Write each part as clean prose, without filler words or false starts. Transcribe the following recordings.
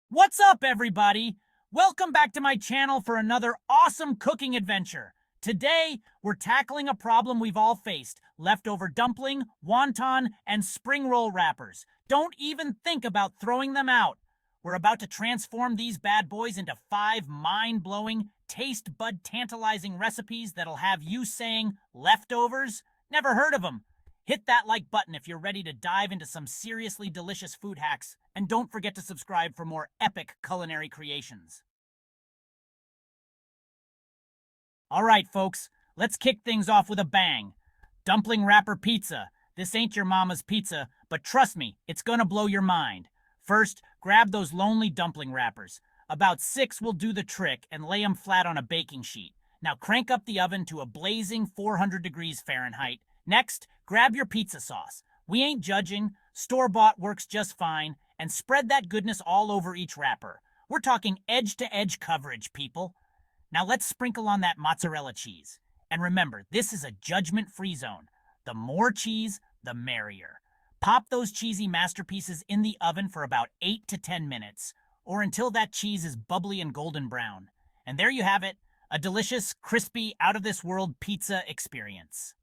What's up, everybody? Welcome back to my channel for another awesome cooking adventure. Today, we're tackling a problem we've all faced: leftover dumpling, wonton, and spring roll wrappers. Don't even think about throwing them out. We're about to transform these bad boys into 5 mind-blowing, taste-bud-tantalizing recipes that'll have you saying, leftovers? Never heard of them. Hit that like button if you're ready to dive into some seriously delicious food hacks, and don't forget to subscribe for more epic culinary creations. Alright, folks, let's kick things off with a bang. Dumpling wrapper pizza. This ain't your mama's pizza, but trust me, it's gonna blow your mind. First, grab those lonely dumpling wrappers. About 6 will do the trick, and lay them flat on a baking sheet. Now crank up the oven to a blazing 400 degrees Fahrenheit. Next, grab your pizza sauce. We ain't judging, store-bought works just fine, and spread that goodness all over each wrapper. We're talking edge-to-edge coverage, people. Now let's sprinkle on that mozzarella cheese. And remember, this is a judgment-free zone. The more cheese, the merrier. Pop those cheesy masterpieces in the oven for about 8 to 10 minutes, or until that cheese is bubbly and golden brown. And there you have it, a delicious, crispy, out-of-this-world pizza experience.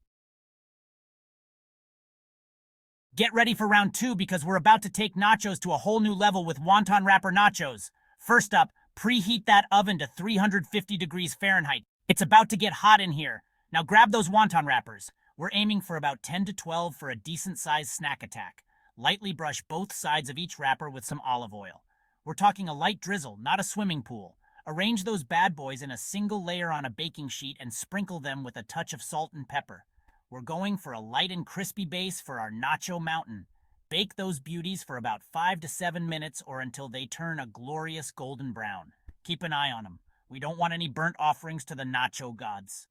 Get ready for round 2 because we're about to take nachos to a whole new level with wonton wrapper nachos. First up, preheat that oven to 350 degrees Fahrenheit. It's about to get hot in here. Now grab those wonton wrappers. We're aiming for about 10 to 12 for a decent-sized snack attack. Lightly brush both sides of each wrapper with some olive oil. We're talking a light drizzle, not a swimming pool. Arrange those bad boys in a single layer on a baking sheet and sprinkle them with a touch of salt and pepper. We're going for a light and crispy base for our nacho mountain. Bake those beauties for about 5 to 7 minutes or until they turn a glorious golden brown. Keep an eye on them. We don't want any burnt offerings to the nacho gods.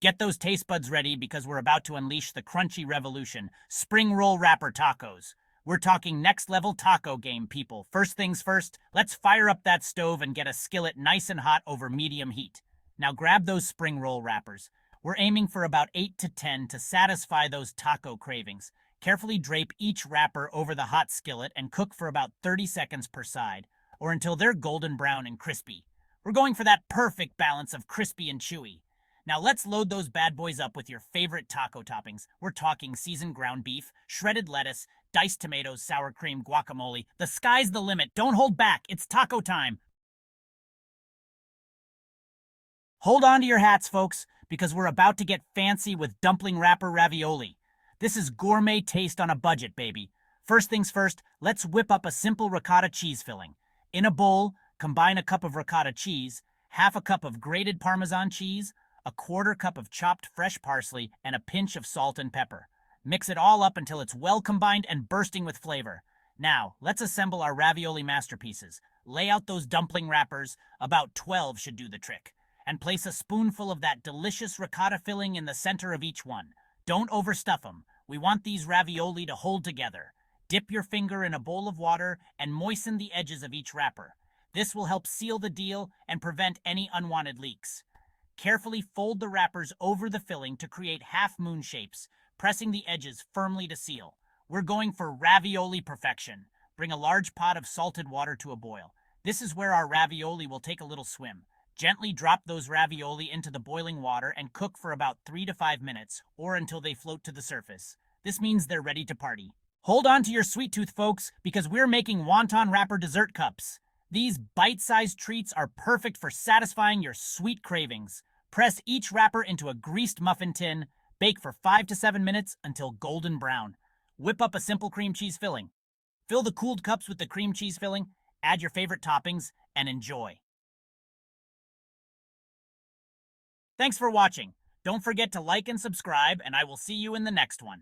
Get those taste buds ready because we're about to unleash the crunchy revolution: spring roll wrapper tacos. We're talking next level taco game, people. First things first, let's fire up that stove and get a skillet nice and hot over medium heat. Now grab those spring roll wrappers. We're aiming for about 8 to 10 to satisfy those taco cravings. Carefully drape each wrapper over the hot skillet and cook for about 30 seconds per side, or until they're golden brown and crispy. We're going for that perfect balance of crispy and chewy. Now let's load those bad boys up with your favorite taco toppings. We're talking seasoned ground beef, shredded lettuce, diced tomatoes, sour cream, guacamole. The sky's the limit. Don't hold back. It's taco time. Hold on to your hats, folks, because we're about to get fancy with dumpling wrapper ravioli. This is gourmet taste on a budget, baby. First things first, let's whip up a simple ricotta cheese filling. In a bowl, combine a cup of ricotta cheese, half a cup of grated Parmesan cheese, a quarter cup of chopped fresh parsley, and a pinch of salt and pepper. Mix it all up until it's well combined and bursting with flavor. Now, let's assemble our ravioli masterpieces. Lay out those dumpling wrappers, about 12 should do the trick, and place a spoonful of that delicious ricotta filling in the center of each one. Don't overstuff them. We want these ravioli to hold together. Dip your finger in a bowl of water and moisten the edges of each wrapper. This will help seal the deal and prevent any unwanted leaks. Carefully fold the wrappers over the filling to create half-moon shapes, pressing the edges firmly to seal. We're going for ravioli perfection. Bring a large pot of salted water to a boil. This is where our ravioli will take a little swim. Gently drop those ravioli into the boiling water and cook for about 3 to 5 minutes, or until they float to the surface. This means they're ready to party. Hold on to your sweet tooth, folks, because we're making wonton wrapper dessert cups. These bite-sized treats are perfect for satisfying your sweet cravings. Press each wrapper into a greased muffin tin. Bake for 5 to 7 minutes until golden brown. Whip up a simple cream cheese filling. Fill the cooled cups with the cream cheese filling, add your favorite toppings, and enjoy. Thanks for watching. Don't forget to like and subscribe, and I will see you in the next one.